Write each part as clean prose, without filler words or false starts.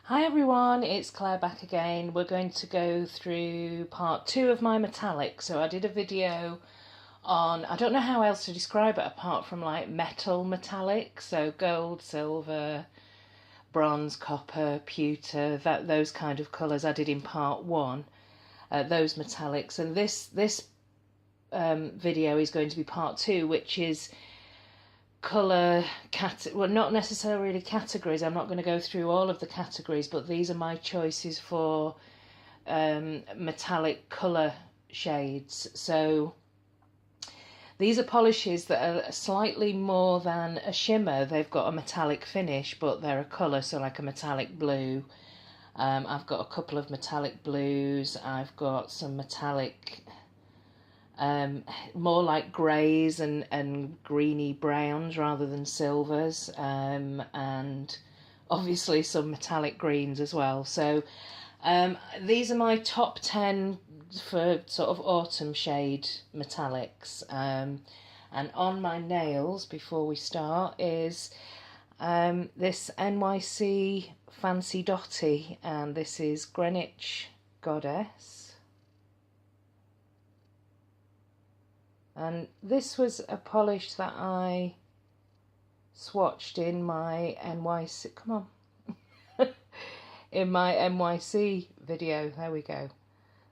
Hi everyone, it's Claire back again. We're going to go through part 2 of my metallic. So I did a video on, I don't know how else to describe it apart from like metal metallic, so gold, silver, bronze, copper, pewter, those kind of colours I did in part 1, those metallics. And this video is going to be part 2, which is colour well, not necessarily categories. I'm not going to go through all of the categories, but these are my choices for metallic colour shades. So these are polishes that are slightly more than a shimmer. They've got a metallic finish, but they're a colour, so like a metallic blue. I've got a couple of metallic blues. I've got some metallic more like greys and greeny browns rather than silvers, and obviously some metallic greens as well. So these are my top 10 for sort of autumn shade metallics. And on my nails, before we start, is this NYC Fancy Dotty, and this is Greenwich Goddess. And this was a polish that I swatched in my NYC, come on, in my NYC video. There we go.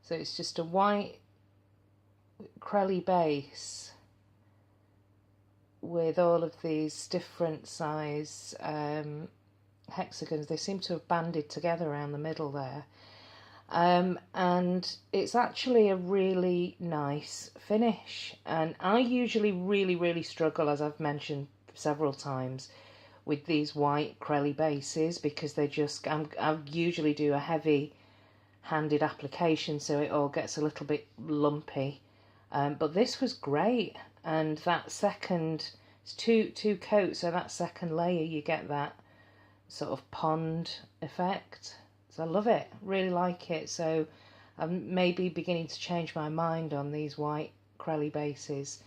So it's just a white crelly base with all of these different size hexagons. They seem to have banded together around the middle there. And it's actually a really nice finish, and I usually really struggle, as I've mentioned several times, with these white crelly bases because they just I usually do a heavy handed application, so it all gets a little bit lumpy, but this was great. And that second, it's two coats, so that second layer you get that sort of pond effect. So I love it, really like it. So I'm maybe beginning to change my mind on these white crelly bases.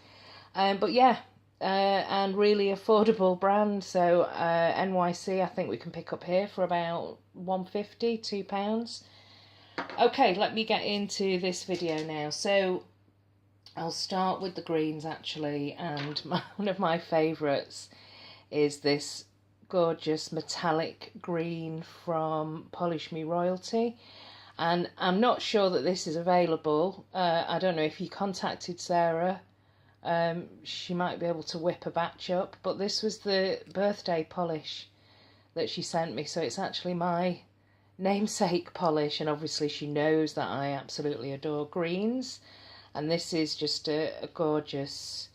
But yeah, and really affordable brand. So NYC, I think we can pick up here for about £1.50, £2. Okay, let me get into this video now. So I'll start with the greens actually, and one of my favourites is this gorgeous metallic green from Polish Me Royalty, and I'm not sure that this is available. I don't know if you contacted Sarah, she might be able to whip a batch up, but this was the birthday polish that she sent me, so it's actually my namesake polish, and obviously she knows that I absolutely adore greens, and this is just a gorgeous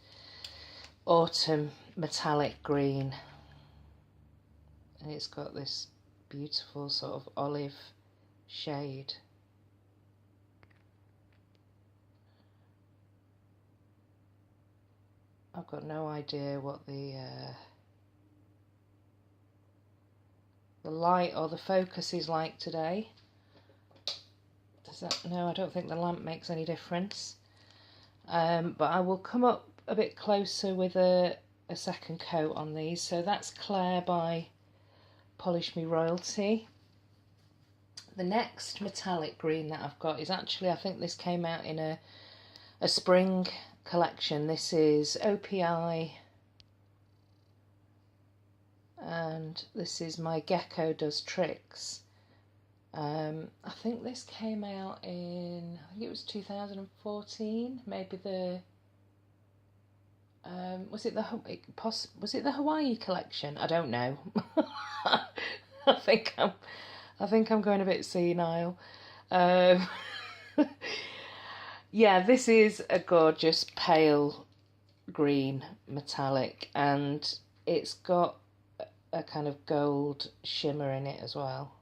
autumn metallic green. And it's got this beautiful sort of olive shade. I've got no idea what the light or the focus is like today. Does that? No, I don't think the lamp makes any difference. But I will come up a bit closer with a second coat on these. So that's Claire by Polish Me Royalty. The next metallic green that I've got is actually, I think this came out in a spring collection. This is OPI, and this is My Gecko Does Tricks. I think this came out in, I think it was 2014, maybe the was it the Hawaii collection? I don't know. I think I'm going a bit senile. Yeah, this is a gorgeous pale green metallic, and it's got a kind of gold shimmer in it as well.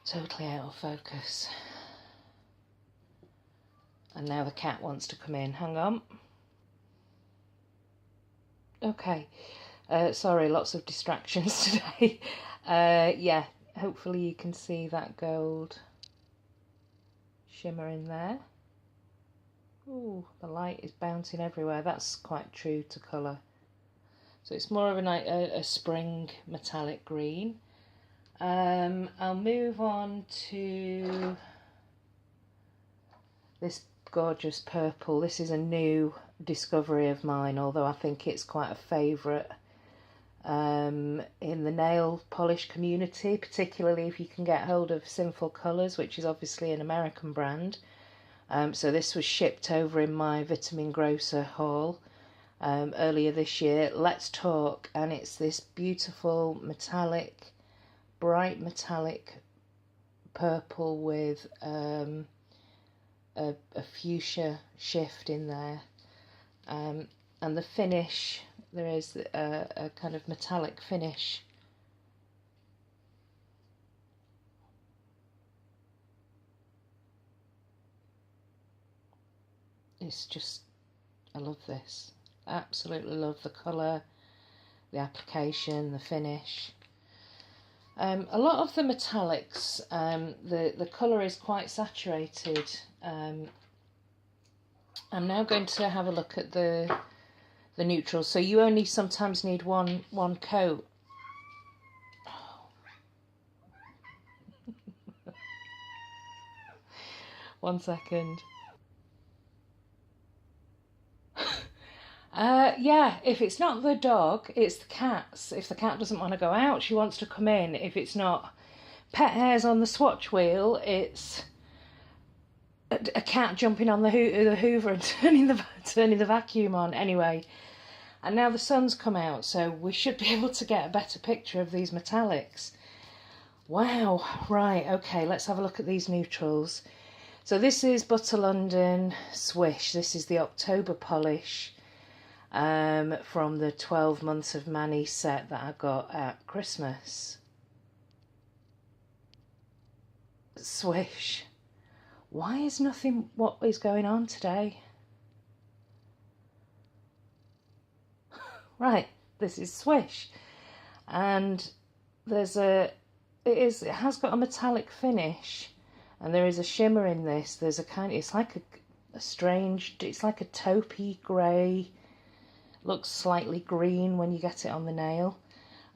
Totally out of focus. And now the cat wants to come in. Hang on. Okay. Sorry, lots of distractions today. Yeah, hopefully you can see that gold shimmer in there. Ooh, the light is bouncing everywhere. That's quite true to colour. So it's more of a spring metallic green. I'll move on to this gorgeous purple. This is a new discovery of mine, although I think it's quite a favourite in the nail polish community, particularly if you can get hold of Sinful Colours, which is obviously an American brand. So this was shipped over in my Vitamin Grocer haul earlier this year. Let's Talk, and it's this beautiful metallic, bright metallic purple with a fuchsia shift in there, and the finish, there is a kind of metallic finish. It's just, I love this. Absolutely love the colour, the application, the finish. A lot of the metallics, the colour is quite saturated. I'm now going to have a look at the neutrals. So you only sometimes need one coat. One second. Yeah, if it's not the dog, it's the cats. If the cat doesn't want to go out, she wants to come in. If it's not pet hairs on the swatch wheel, it's a cat jumping on the hoover and turning the vacuum on. Anyway, and now the sun's come out, so we should be able to get a better picture of these metallics. Wow, right, okay, let's have a look at these neutrals. So this is Butter London Swish. This is the October polish from the 12 Months of Mani set that I got at Christmas. Swish. Why is nothing, what is going on today? Right, this is Swish, and there's it has got a metallic finish, and there is a shimmer in this. There's a kind of, it's like a strange, it's like a taupey grey, looks slightly green when you get it on the nail,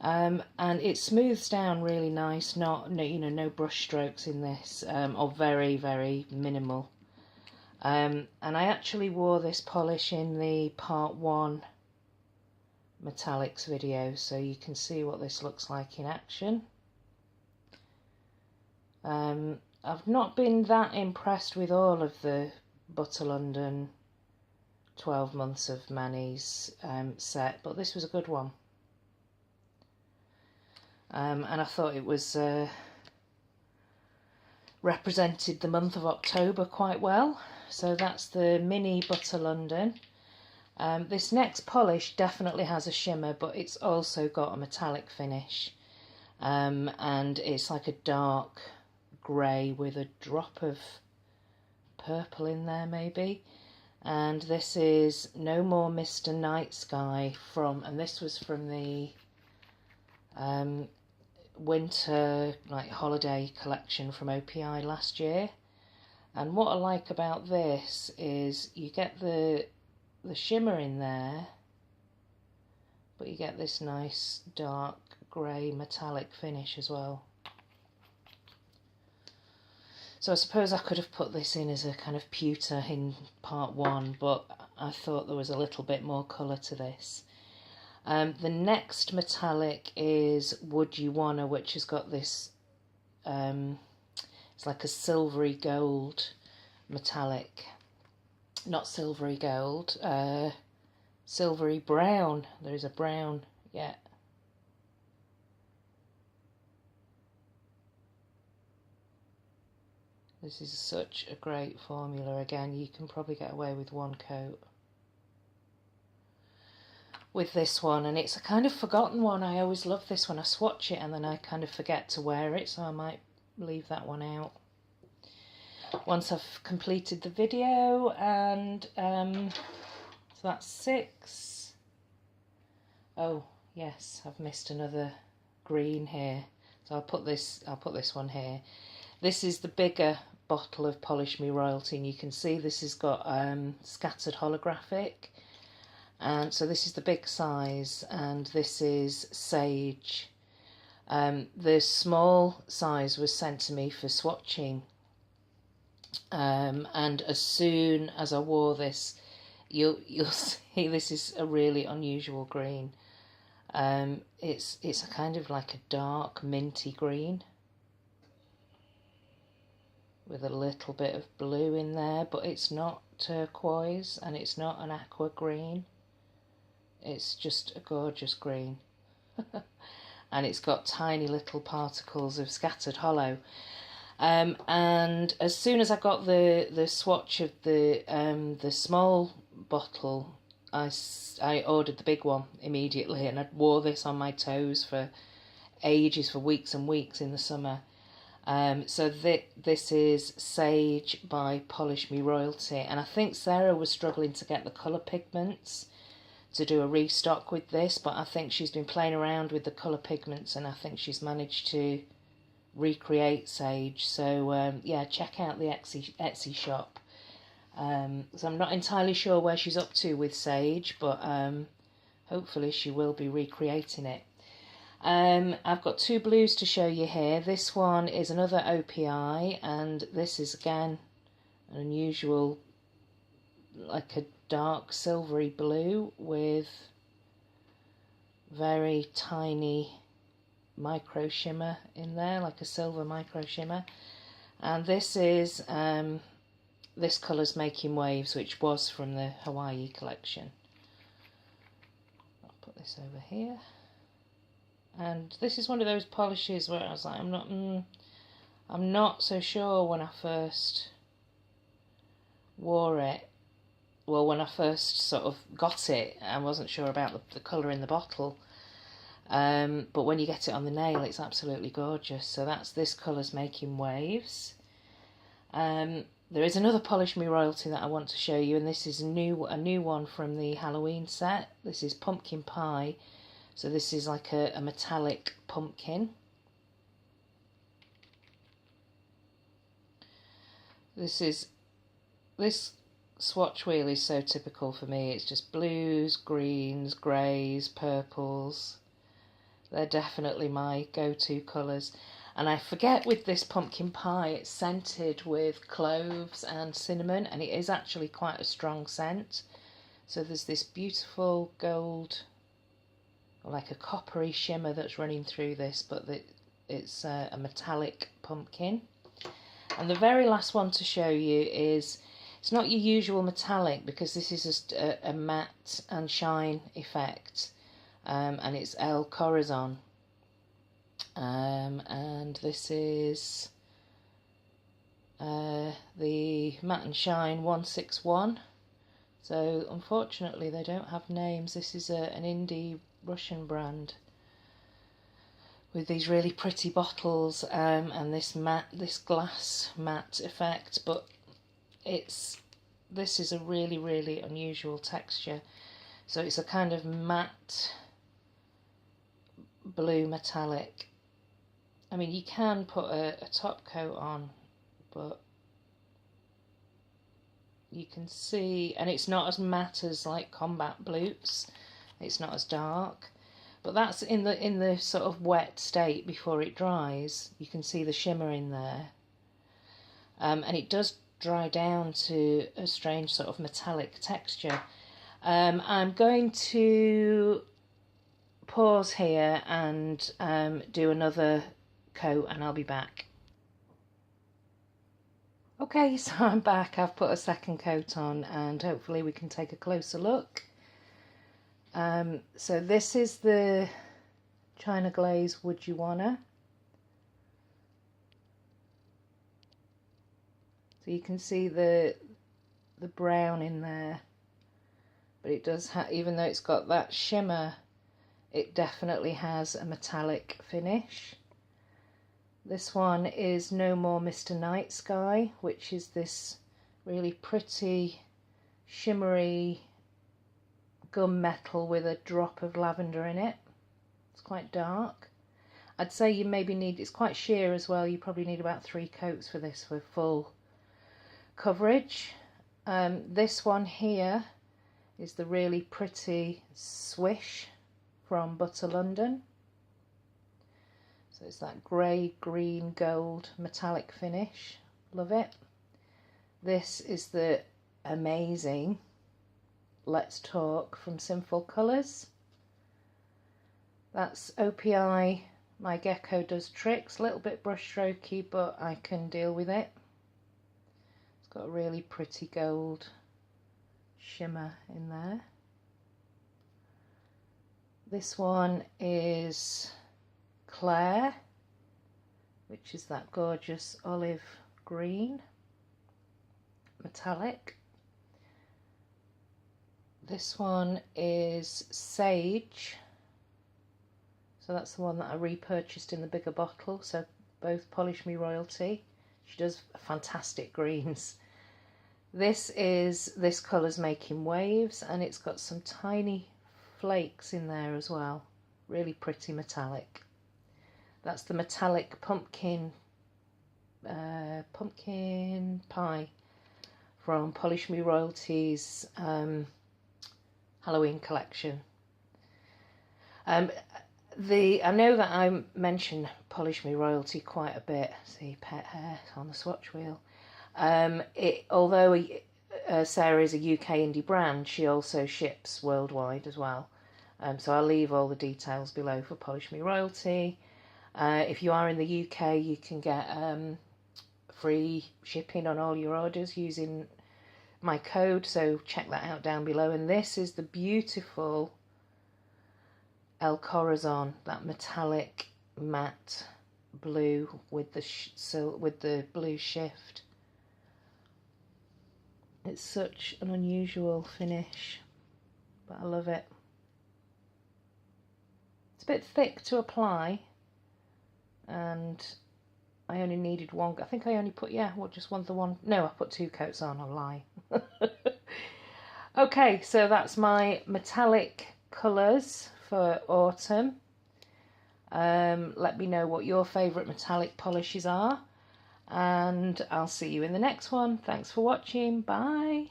and it smooths down really nice. No brush strokes in this, or very, very minimal. And I actually wore this polish in the part 1 metallics video, so you can see what this looks like in action. I've not been that impressed with all of the Butter London 12 Months of Mani's set, but this was a good one. And I thought it was represented the month of October quite well. So that's the mini Butter London. This next polish definitely has a shimmer, but it's also got a metallic finish, and it's like a dark grey with a drop of purple in there maybe. And this is No More Mr. Night Sky and this was from the winter holiday collection from OPI last year. And what I like about this is you get the shimmer in there, but you get this nice dark grey metallic finish as well. So I suppose I could have put this in as a kind of pewter in part 1, but I thought there was a little bit more colour to this. The next metallic is Would You Wanna, which has got this, it's like a silvery gold metallic. Not silvery gold, silvery brown. There is a brown, yeah. This is such a great formula. Again, you can probably get away with one coat with this one, and it's a kind of forgotten one. I always love this when I swatch it and then I kind of forget to wear it, so I might leave that one out once I've completed the video. And so that's 6. Oh yes, I've missed another green here, so I'll put this one here. This is the bigger bottle of Polish Me Royalty, and you can see this has got scattered holographic, and so this is the big size, and this is sage. The small size was sent to me for swatching, and as soon as I wore this, you'll see this is a really unusual green. It's a kind of like a dark minty green with a little bit of blue in there, but it's not turquoise and it's not an aqua green. It's just a gorgeous green. And it's got tiny little particles of scattered hollow. And as soon as I got the swatch of the small bottle, I ordered the big one immediately, and I wore this on my toes for ages, for weeks and weeks in the summer. So this is Sage by Polish Me Royalty, and I think Sarah was struggling to get the colour pigments to do a restock with this, but I think she's been playing around with the colour pigments, and I think she's managed to recreate Sage. So yeah, check out the Etsy shop. So I'm not entirely sure where she's up to with Sage, but hopefully she will be recreating it. I've got two blues to show you here. This one is another OPI, and this is again an unusual, like a dark silvery blue with very tiny micro shimmer in there, like a silver micro shimmer. And this is this colour's Making Waves, which was from the Hawaii collection. I'll put this over here. And this is one of those polishes where I was like, I'm not so sure when I first wore it. Well, when I first sort of got it, I wasn't sure about the colour in the bottle. But when you get it on the nail, it's absolutely gorgeous. So that's this colour's Making Waves. There is another Polish Me Royalty that I want to show you, and this is a new one from the Halloween set. This is Pumpkin Pie. So this is like a metallic pumpkin. This swatch wheel is so typical for me. It's just blues, greens, greys, purples. They're definitely my go-to colours. And I forget with this pumpkin pie, it's scented with cloves and cinnamon, and it is actually quite a strong scent. So there's this beautiful gold, like a coppery shimmer that's running through this, but it's a metallic pumpkin. And the very last one to show you is, it's not your usual metallic, because this is just a matte and shine effect, and it's El Corazon. And this is the Matte and Shine 161. So unfortunately they don't have names. This is an indie Russian brand with these really pretty bottles, and this glass matte effect, but this is a really unusual texture. So it's a kind of matte blue metallic. I mean, you can put a top coat on, but you can see, and it's not as matte as like Combat Blutes. It's not as dark, but that's in the sort of wet state before it dries. You can see the shimmer in there, and it does dry down to a strange sort of metallic texture. I'm going to pause here and do another coat, and I'll be back. Okay, so I'm back. I've put a second coat on, and hopefully we can take a closer look. So this is the China Glaze Would You Wanna. So you can see the brown in there, but it does have, even though it's got that shimmer, it definitely has a metallic finish. This one is No More Mr. Night Sky, which is this really pretty shimmery gunmetal with a drop of lavender in it. It's quite dark. I'd say you maybe need, it's quite sheer as well, you probably need about 3 coats for this for full coverage. This one here is the really pretty Swish from Butter London. So it's that grey, green, gold metallic finish. Love it. This is the amazing Let's Talk from Sinful Colours. That's OPI. My gecko does tricks. A little bit brush strokey, but I can deal with it. It's got a really pretty gold shimmer in there. This one is Claire, which is that gorgeous olive green metallic. This one is Sage, so that's the one that I repurchased in the bigger bottle. So both Polish Me Royalty. She does fantastic greens. This colour's Making Waves, and it's got some tiny flakes in there as well. Really pretty metallic. That's the metallic pumpkin pie from Polish Me Royalty's Halloween collection. I know that I mention Polish Me Royalty quite a bit. See, pet hair on the swatch wheel. Although Sarah is a UK indie brand, she also ships worldwide as well. So I'll leave all the details below for Polish Me Royalty. If you are in the UK, you can get free shipping on all your orders using my code, so check that out down below. And this is the beautiful El Corazon, that metallic matte blue with the blue shift. It's such an unusual finish, but I love it. It's a bit thick to apply, and I only needed one. I think I only put, just one. No, I put 2 coats on. I lie. Okay, so that's my metallic colours for autumn. Let me know what your favourite metallic polishes are, and I'll see you in the next one. Thanks for watching. Bye.